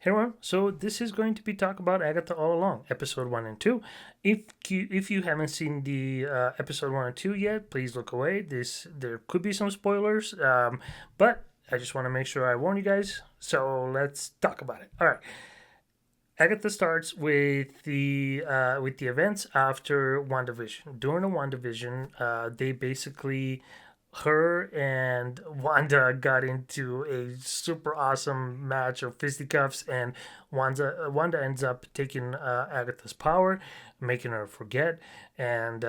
Hey everyone, so this is going to be talk about Agatha all along, episode 1 and 2. If you haven't seen the episode 1 and 2 yet, please look away. There could be some spoilers, but I just want to make sure I warn you guys. So let's talk about it. All right, Agatha starts with the events after WandaVision. During the WandaVision, they basically her and Wanda got into a super awesome match of fisticuffs, and Wanda ends up taking Agatha's power, making her forget, and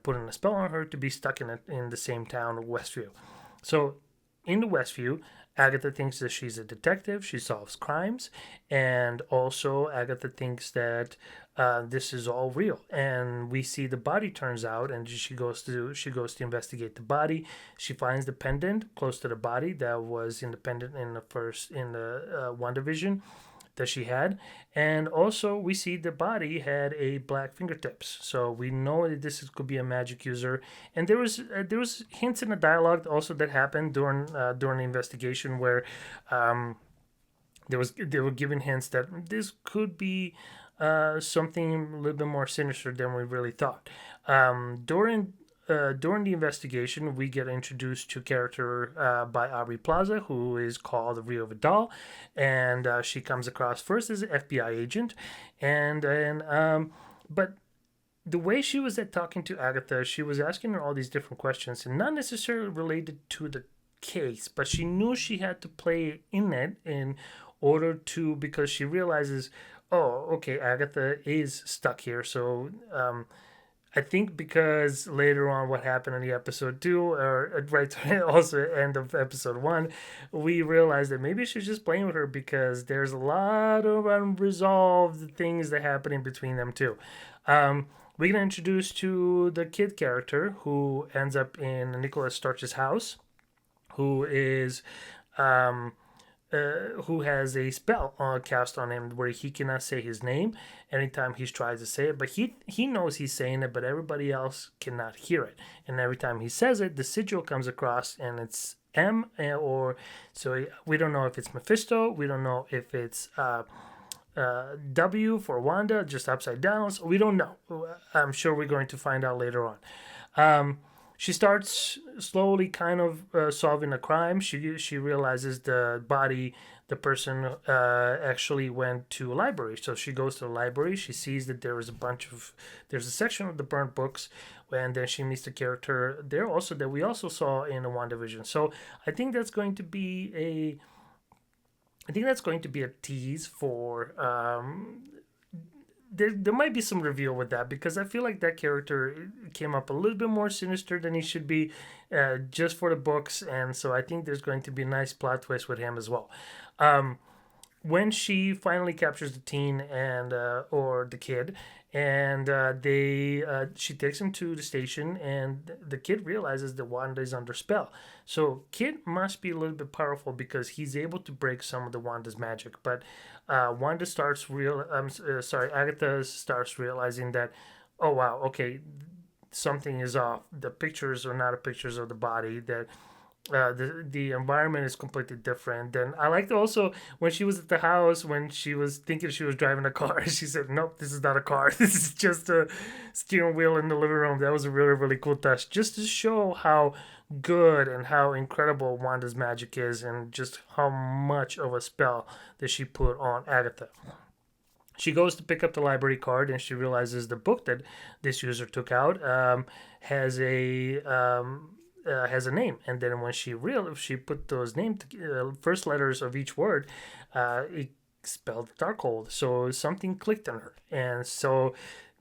putting a spell on her to be stuck in the same town of Westview. So in the Westview, Agatha thinks that she's a detective. She solves crimes, and also Agatha thinks that this is all real. And we see the body turns out, and she goes to investigate the body. She finds the pendant close to the body that was in the pendant in the WandaVision that she had, and also we see the body had a black fingertips, so we know that could be a magic user. And there was hints in the dialogue also that happened during the investigation where they were given hints that this could be something a little bit more sinister than we really thought. During the investigation, we get introduced to a character by Aubrey Plaza, who is called Rio Vidal, and she comes across first as an FBI agent, and but the way she was at talking to Agatha, she was asking her all these different questions, and not necessarily related to the case, but she knew she had to play in it in order to, because she realizes, oh, okay, Agatha is stuck here, so I think because later on what happened in the episode 2, or right also end of episode 1, we realized that maybe she's just playing with her because there's a lot of unresolved things that happen in between them too. We get introduced to the kid character who ends up in Nicholas Starch's house, who is um, who has a spell cast on him where he cannot say his name anytime he tries to say it, but he knows he's saying it, but everybody else cannot hear it. And every time he says it, the sigil comes across, and it's M, or so we don't know if it's Mephisto. We don't know if it's W for Wanda, just upside down. So we don't know. I'm sure we're going to find out later on. She starts slowly kind of solving a crime. She realizes the person actually went to a library. So she goes to the library. She sees that there's a section of the burnt books, and then she meets the character there also that we also saw in the WandaVision. So I think that's going to be a tease for there might be some reveal with that, because I feel like that character came up a little bit more sinister than he should be, just for the books, and so I think there's going to be a nice plot twist with him as well. Um, when she finally captures the teen and or the kid, and they she takes him to the station, and the kid realizes that Wanda is under spell. So kid must be a little bit powerful because he's able to break some of the Wanda's magic. But Wanda starts real. Sorry, Agatha starts realizing that, oh wow, okay, something is off. The pictures are not pictures of the body. That the environment is completely different. Then I liked also when she was at the house, when she was thinking she was driving a car, she said, "Nope, this is not a car. This is just a steering wheel in the living room." That was a really really cool touch, just to show how good and how incredible Wanda's magic is, and just how much of a spell that she put on Agatha. She goes to pick up the library card, and she realizes the book that this user took out has a name. And then when she put those first letters of each word, it spelled Darkhold. So something clicked on her, and so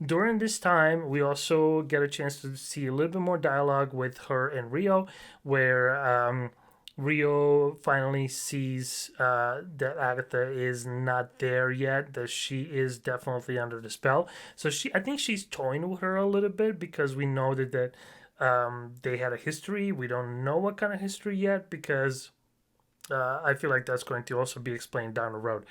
during this time we also get a chance to see a little bit more dialogue with her and Rio, where Rio finally sees that Agatha is not there yet, that she is definitely under the spell. So I think she's toying with her a little bit, because we know that they had a history. We don't know what kind of history yet, because I feel like that's going to also be explained down the road.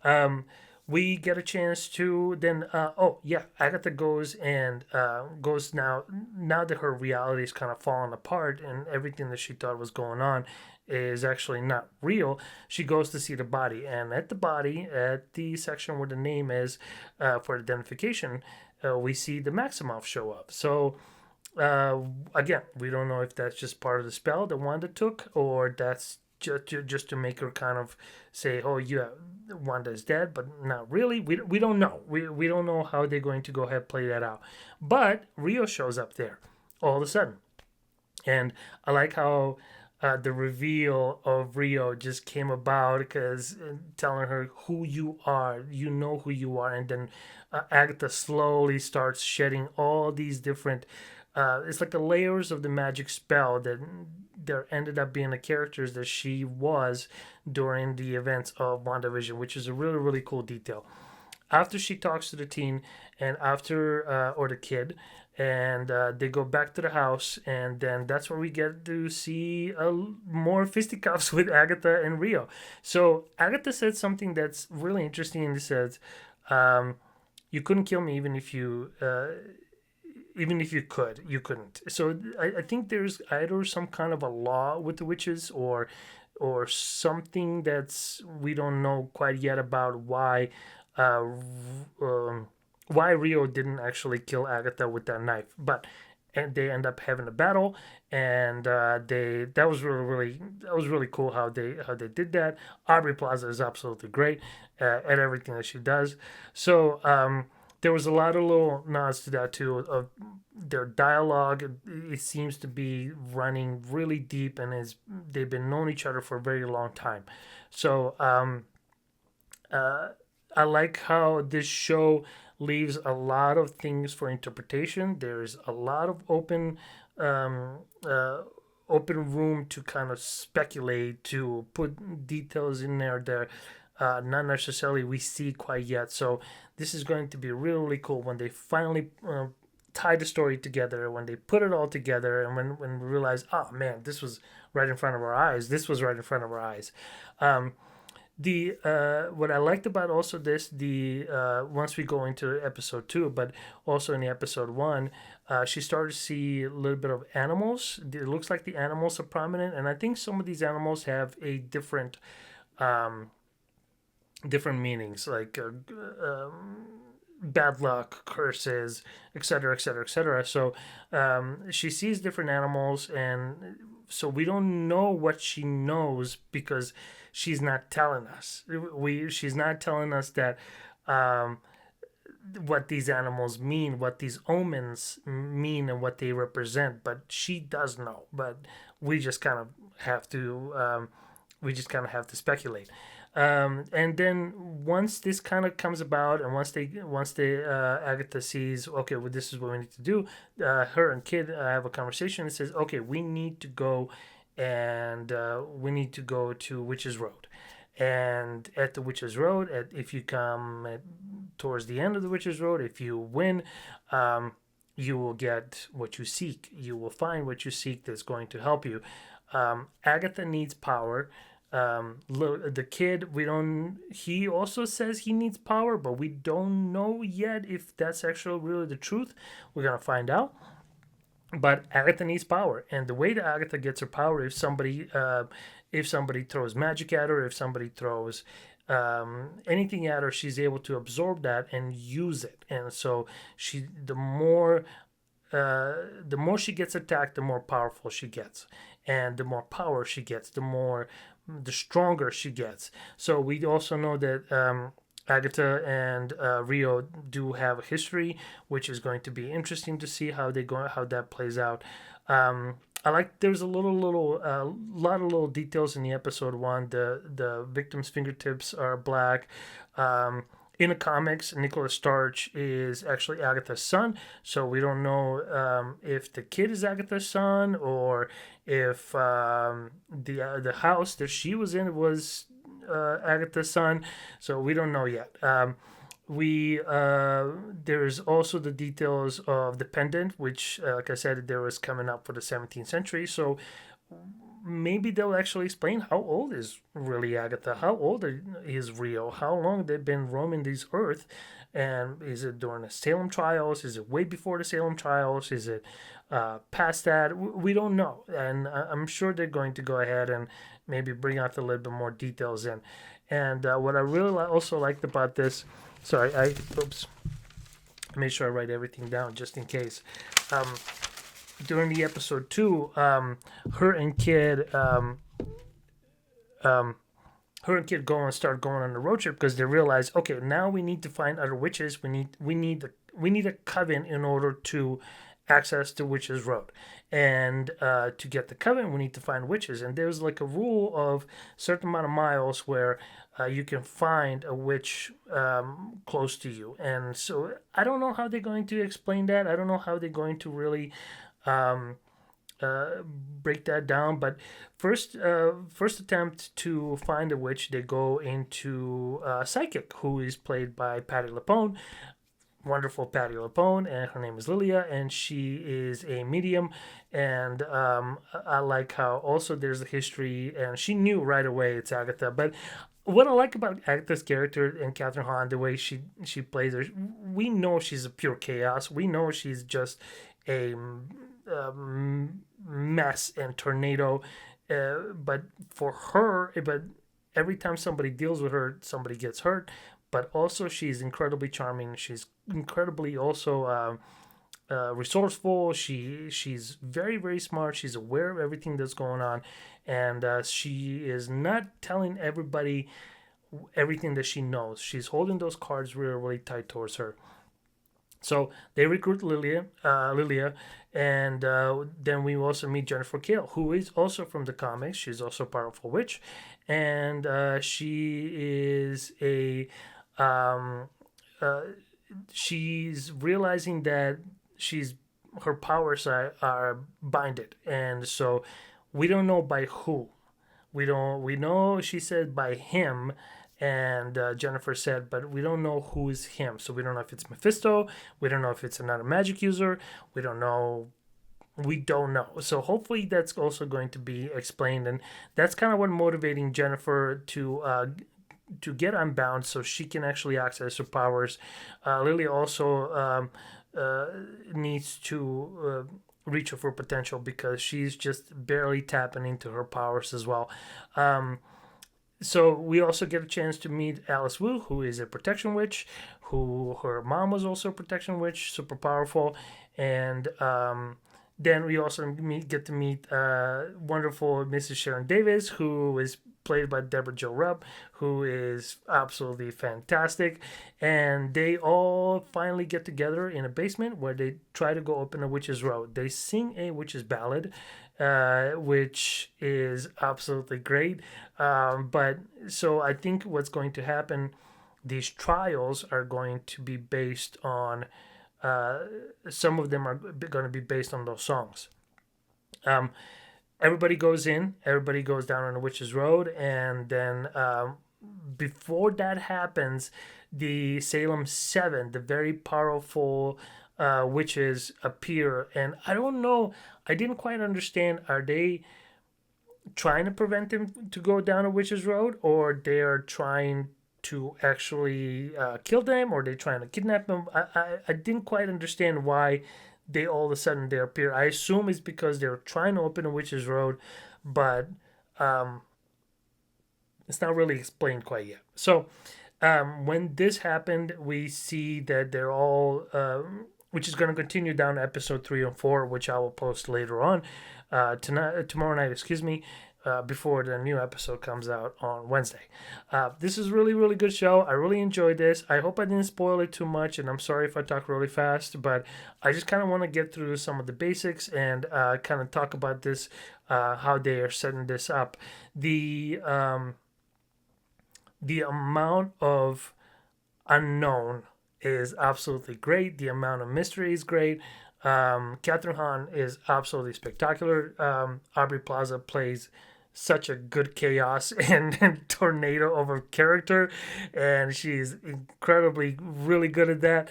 Um, we get a chance to then, oh yeah, Agatha goes now that her reality is kind of falling apart, and everything that she thought was going on is actually not real, she goes to see the body. And at the body, at the section where the name is for identification, we see the Maximoff show up. So uh, again, we don't know if that's just part of the spell that Wanda took, or that's just to make her kind of say, "Oh, yeah, Wanda is dead," but not really. We don't know. We don't know how they're going to go ahead and play that out. But Rio shows up there all of a sudden, and I like how the reveal of Rio just came about because telling her who you are, you know who you are, and then Agatha slowly starts shedding all these different. It's like the layers of the magic spell that there ended up being the characters that she was during the events of WandaVision, which is a really really cool detail. After she talks to the teen and after or the kid, and they go back to the house, and then that's where we get to see more fisticuffs with Agatha and Rio. So Agatha said something that's really interesting, and it says, um, "You couldn't kill me even if you could, you couldn't." So I think there's either some kind of a law with the witches, or something that's we don't know quite yet about uh, um, why Rio didn't actually kill Agatha with that knife, but and they end up having a battle, and they that was really cool how they did that. Aubrey Plaza is absolutely great at everything that she does. So there was a lot of little nods to that too of their dialogue. It seems to be running really deep, and is they've been knowing each other for a very long time. So uh, I like how this show leaves a lot of things for interpretation. There's a lot of um, uh, open room to kind of speculate, to put details in there that not necessarily we see quite yet. So this is going to be really, really cool when they finally tie the story together, when they put it all together, and when we realize, oh man, this was right in front of our eyes. This was right in front of our eyes. Um, the what I liked about also this the once we go into episode two, but also in the episode one, she started to see a little bit of animals. It looks like the animals are prominent, and I think some of these animals have a um, different meanings, like bad luck, curses, etc., etc., etc. So she sees different animals, and so we don't know what she knows because she's not telling us. She's not telling us that um, what these animals mean, what these omens mean, and what they represent. But she does know. But we just kind of have to speculate. And then once this kind of comes about, and once they Agatha sees, okay, well, this is what we need to do. Her and Kid have a conversation and says, okay, we need to go, and we need to go to Witch's Road. And at the Witch's Road, if you come towards the end of the Witch's Road, if you win, you will get what you seek. You will find what you seek that's going to help you. Agatha needs power. The kid, we don't. He also says he needs power, but we don't know yet if that's actually really the truth. We're gonna find out. But Agatha needs power, and the way that Agatha gets her power, if somebody throws magic at her, if somebody throws anything at her, she's able to absorb that and use it. And so the more she gets attacked, the more powerful she gets, and the more power she gets, the stronger she gets. So we also know that Agatha and Rio do have a history, which is going to be interesting to see how that plays out. I like there's a lot of little details in the episode one. The victim's fingertips are black. In the comics, Nicholas Starch is actually Agatha's son, so we don't know if the kid is Agatha's son, or if the house that she was in was Agatha's son. So we don't know yet. We There's also the details of the pendant, which, like I said, there was coming up for the 17th century. So maybe they'll actually explain how old is really Agatha, how old is Rio, how long they've been roaming this earth, and is it during the Salem trials? Is it way before the Salem trials? Is it past that? We don't know, and I'm sure they're going to go ahead and maybe bring out a little bit more details in. And what I really also liked about this, sorry, oops, made sure I write everything down just in case. During the episode 2, her and Kid, go and start going on the road trip because they realize, okay, now we need to find other witches. We need a coven in order to access the witches' road, and to get the coven, we need to find witches. And there's like a rule of certain amount of miles where you can find a witch close to you. And so I don't know how they're going to explain that. I don't know how they're going to really um, break that down. But first attempt to find a witch, they go into Psychic, who is played by Patti LuPone. Wonderful Patti LuPone, and her name is Lilia, and she is a medium. And I like how also there's a history, and she knew right away it's Agatha. But what I like about Agatha's character and Catherine Hahn, the way she plays her, we know she's a pure chaos. We know she's just a mess and tornado. But for her, but every time somebody deals with her, somebody gets hurt. But also, she's incredibly charming. She's incredibly also resourceful. She's very, very smart. She's aware of everything that's going on, and she is not telling everybody everything that she knows. She's holding those cards really, really tight towards her. So they recruit Lilia, and then we also meet Jennifer Kale, who is also from the comics. She's also a powerful witch, and she is a she's realizing that her powers are binded, and so we don't know by who. We know she said by him, and Jennifer said, but we don't know who is him. So we don't know if it's Mephisto. We don't know if it's another magic user. We don't know. We don't know. So hopefully that's also going to be explained, and that's kind of what motivating Jennifer to get unbound so she can actually access her powers. Lily also needs to reach her full potential because she's just barely tapping into her powers as well. So we also get a chance to meet Alice Wu, who is a protection witch, who her mom was also a protection witch, super powerful. And then we also get to meet wonderful Mrs. Sharon Davis, who is played by Deborah Jo Rupp, who is absolutely fantastic. And they all finally get together in a basement where they try to go open a witch's road. They sing a witch's ballad, which is absolutely great. But so I think what's going to happen, these trials are going to be based on, some of them are going to be based on those songs. Everybody goes down on the witch's road, and then before that happens, the Salem Seven, the very powerful witches, appear. And I don't know, I didn't quite understand, are they trying to prevent him to go down a witch's road, or they are trying to actually kill them, or they're trying to kidnap them? I didn't quite understand why they all of a sudden they appear. I assume it's because they're trying to open a witch's road, but it's not really explained quite yet. So when this happened, we see that they're all, which is going to continue down to episode 3 and 4, which I will post later on tomorrow night, before the new episode comes out on Wednesday. This is really, really good show. I really enjoyed this. I hope I didn't spoil it too much, and I'm sorry if I talk really fast, but I just kind of want to get through some of the basics and kind of talk about this, how they are setting this up. The amount of unknown is absolutely great. The amount of mystery is great. Catherine Hahn is absolutely spectacular. Aubrey Plaza plays such a good chaos and tornado of a character, and she's incredibly really good at that.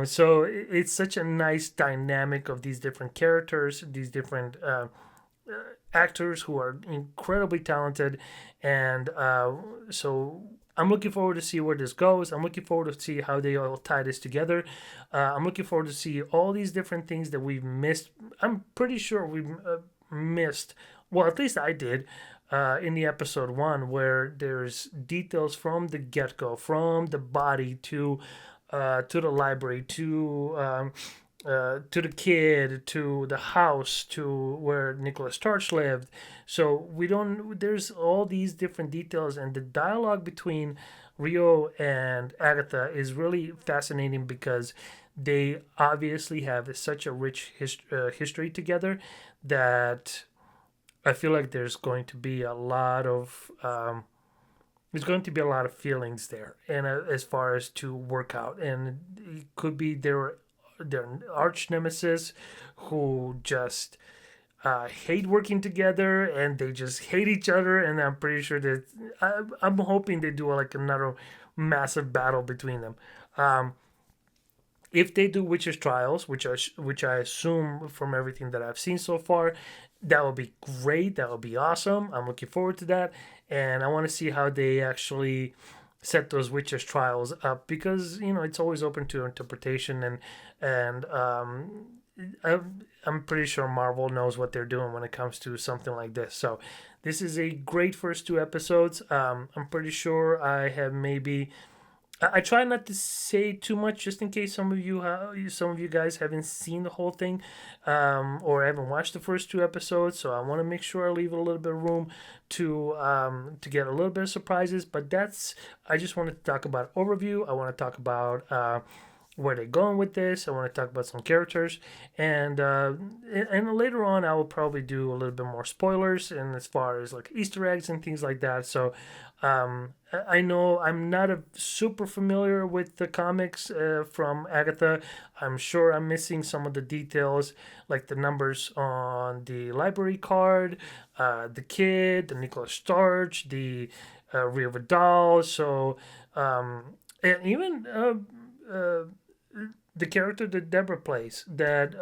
So it's such a nice dynamic of these different characters, these different actors who are incredibly talented, and so I'm looking forward to see where this goes. I'm looking forward to see how they all tie this together. I'm looking forward to see all these different things that we've missed. I'm pretty sure we've missed. Well, at least I did. In the episode one, where there's details from the get go, from the body to the library, to the kid, to the house, to where Nicholas Starch lived. So we don't. There's all these different details, and the dialogue between Rio and Agatha is really fascinating because they obviously have such a rich history together that I feel like there's going to be a lot of feelings there, and as far as to work out, and it could be their arch nemesis who just hate working together, and they just hate each other, and I'm pretty sure that I'm hoping they do like another massive battle between them. If they do witches trials, which I assume from everything that I've seen so far, that will be great. That will be awesome. I'm looking forward to that, and I want to see how they actually set those witches trials up, because it's always open to interpretation, and I'm pretty sure Marvel knows what they're doing when it comes to something like this. So this is a great first two episodes. I'm pretty sure I have maybe I try not to say too much, just in case some of you guys haven't seen the whole thing, or haven't watched the first two episodes. So I want to make sure I leave a little bit of room to get a little bit of surprises. But I just wanted to talk about overview. I want to talk about where they're going with this. I want to talk about some characters, and later on I will probably do a little bit more spoilers, and as far as like Easter eggs and things like that. So I know I'm not super familiar with the comics from Agatha. I'm sure I'm missing some of the details, like the numbers on the library card, the kid, the Nicholas Starch, the Rio Vidal. So and even the character that Deborah plays, that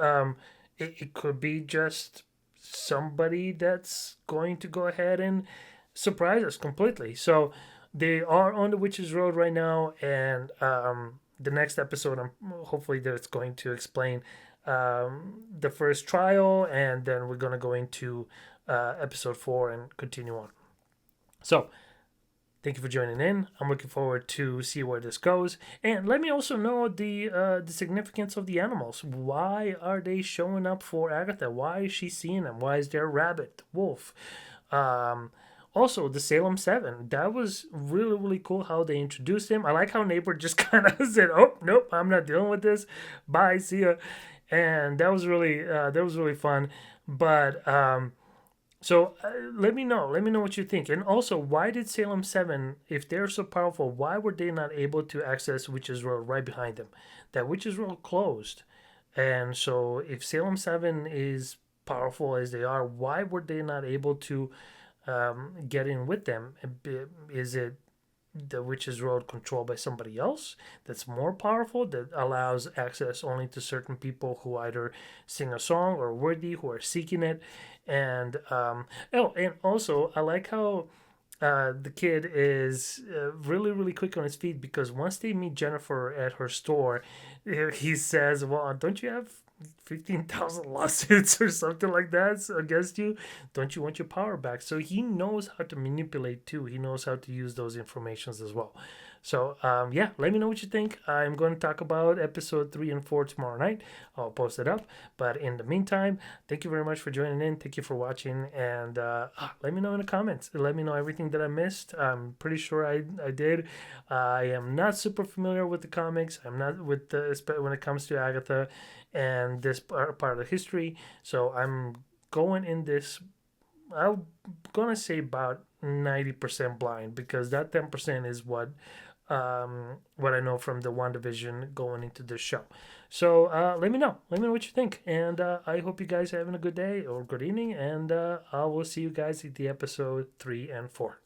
it could be just somebody that's going to go ahead and surprise us completely. So they are on the Witch's Road right now, and the next episode, hopefully that's going to explain the first trial, and then we're going to go into episode 4 and continue on. So thank you for joining in. I'm looking forward to see where this goes, and let me also know the significance of the animals. Why are they showing up for Agatha? Why is she seeing them? Why is there a rabbit, wolf? Also, the Salem 7. That was really, really cool how they introduced him. I like how Neighbor just kind of said, "Oh, nope, I'm not dealing with this. Bye, see ya." And that was really fun. But so let me know. Let me know what you think. And also, why did Salem 7, if they're so powerful, why were they not able to access Witch's Road right behind them? That Witch's Road closed. And so if Salem 7 is powerful as they are, why were they not able to get in with them? Is it the Witch's Road controlled by somebody else that's more powerful, that allows access only to certain people who either sing a song or worthy, who are seeking it? And and also I like how the kid is really, really quick on his feet, because once they meet Jennifer at her store, he says, "Well, don't you have 15,000 lawsuits or something like that against you? Don't you want your power back?" So he knows how to manipulate too. He knows how to use those informations as well. So yeah, let me know what you think. I'm going to talk about episode 3 and 4 tomorrow night. I'll post it up. But in the meantime, thank you very much for joining in. Thank you for watching. And let me know in the comments. Let me know everything that I missed. I'm pretty sure I did. I am not super familiar with the comics. I'm not with when it comes to Agatha and this part of the history. So I'm going in this, I'm going to say about 90% blind, because that 10% is what I know from the WandaVision going into this show. So let me know. Let me know what you think. And I hope you guys are having a good day or good evening. And I will see you guys at the episode 3 and 4.